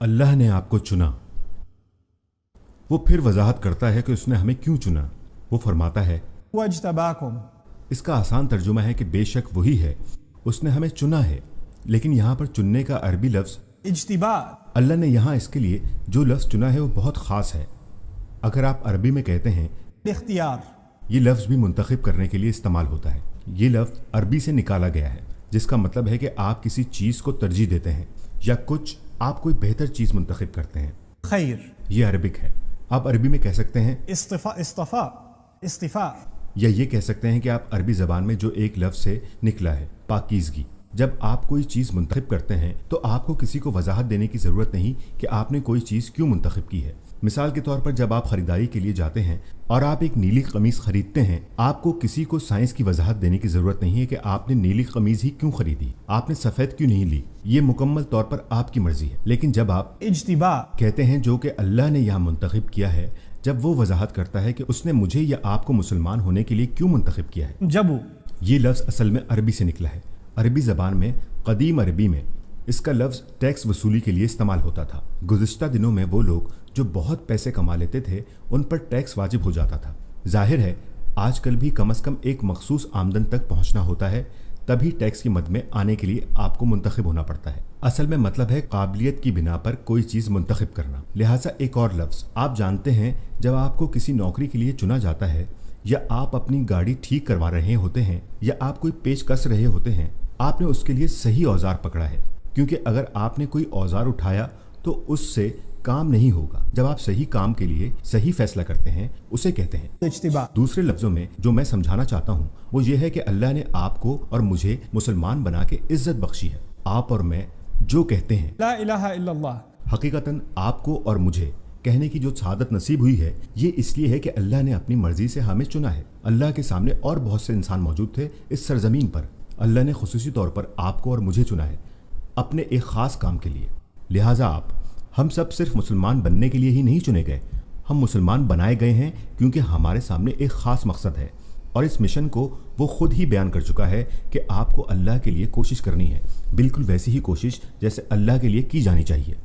अल्लाह ने आपको चुना। वो फिर वजाहत करता है कि उसने हमें क्यों चुना। वो फरमाता है, واجتباكم. इसका आसान तर्जुमा है कि बेशक वही है, उसने हमें चुना है। लेकिन यहाँ पर चुनने का अरबी लफ्ज़ اجتباء. अल्लाह ने यहाँ इसके लिए जो लफ्ज़ चुना है वो बहुत ख़ास है। अगर आप अरबी में कहते हैं, الاختيار. ये लफ्ज़ भी मुंतखब करने के लिए इस्तेमाल होता है। ये लफ्ज़ अरबी से निकाला गया है, जिसका मतलब है कि आप किसी चीज़ को तरजीह देते हैं या कुछ आप कोई बेहतर चीज़ मुंतखब करते हैं। خير. ये अरबिक है। आप अरबी में कह सकते हैं اصطفاء. اصطفاء. اصطفاء. या ये कह सकते हैं कि आप अरबी ज़बान में जो एक लफ्ज़ से निकला है, पाकीज़गी। जब आप कोई चीज़ मुंतखब करते हैं तो आपको किसी को वजाहत देने की ज़रूरत नहीं कि आपने कोई चीज़ क्यों मुंतखब की है। मिसाल के तौर पर जब आप ख़रीदारी के लिए जाते हैं और आप एक नीली कमीज़ ख़रीदते हैं, आपको किसी को साइंस की वजाहत देने की ज़रूरत नहीं है कि आपने नीली कमीज़ ही क्यों ख़रीदी, आपने सफ़ेद क्यों नहीं ली। ये मुकम्मल तौर पर आपकी मर्ज़ी है। लेकिन जब आप اجتباء. कहते हैं जो कि अल्लाह ने यहाँ मुंतखब किया है, जब वो वजाहत करता है कि उसने मुझे या आपको मुसलमान होने के लिए क्यों मुंतखब किया है। جبو. ये लफ्ज़ असल में अरबी से निकला है। अरबी ज़बान में कदीम अरबी में इसका लफ्ज़ टैक्स वसूली के लिए इस्तेमाल होता था। गुज़िश्ता दिनों में वो लोग जो बहुत पैसे कमा लेते थे उन पर टैक्स वाजिब हो जाता था। जाहिर है आजकल भी कम से कम एक मखसूस आमदन तक पहुंचना होता है, तभी टैक्स की मद में आने के लिए आपको मुंतखब होना पड़ता है। असल में मतलब है काबिलियत की बिना पर कोई चीज़ मुंतखब करना। लिहाजा एक और लफ्ज़ आप जानते हैं, जब आपको किसी नौकरी के लिए चुना जाता है या आप अपनी गाड़ी ठीक करवा रहे होते हैं या आप कोई पेच कस रहे होते हैं, आपने उसके लिए सही औजार पकड़ा है, क्योंकि अगर आपने कोई औजार उठाया तो उससे काम नहीं होगा। जब आप सही काम के लिए सही फैसला करते हैं उसे कहते हैं اجتباء. दूसरे लफ्ज़ों में जो मैं समझाना चाहता हूँ वो ये है कि अल्लाह ने आपको और मुझे मुसलमान बना के इज्जत बख्शी है। आप और मैं जो कहते हैं, لا إله إلا الله. हकीकतन आपको और मुझे कहने की जो सादत नसीब हुई है, ये इसलिए है कि अल्लाह ने अपनी मर्जी से हमें चुना है। अल्लाह के सामने और बहुत से इंसान मौजूद थे इस सरजमीन पर, अल्लाह ने खुसूसी तौर पर आपको और मुझे चुना है अपने एक ख़ास काम के लिए। लिहाजा हम सब सिर्फ मुसलमान बनने के लिए ही नहीं चुने गए, हम मुसलमान बनाए गए हैं क्योंकि हमारे सामने एक ख़ास मकसद है, और इस मिशन को वो खुद ही बयान कर चुका है कि आपको अल्लाह के लिए कोशिश करनी है, बिल्कुल वैसी ही कोशिश जैसे अल्लाह के लिए की जानी चाहिए।